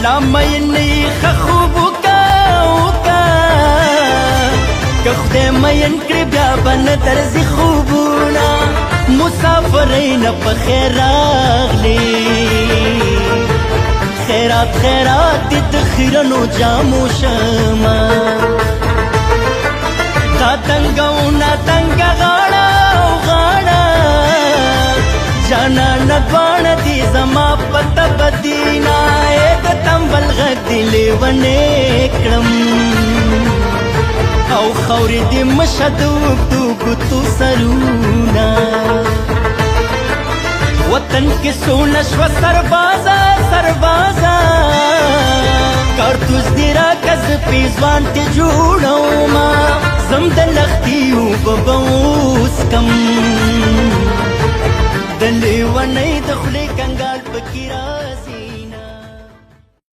لا مینې ښه خوب وکه که خدای مین کړي بیا به نه درځي خوبونه مسافرۍ نه په خیر راغلې خیرات خیرات دې د خیرنو جامو شمه دا تنګونه تنګه غاړه او غاړه جانانه دواړه دي زما په تبه دینه د تنبل غږ دې لیونې کړم او خورې دې مشه د اوږدو ګوتو سرونه وطن کې سونه شوه سربازه سربازه کارتوس دې راکه زه پیزوان ته جوړومه زم د لښتي اوبه به وڅکم د لیونۍ د خولې کنګال پکې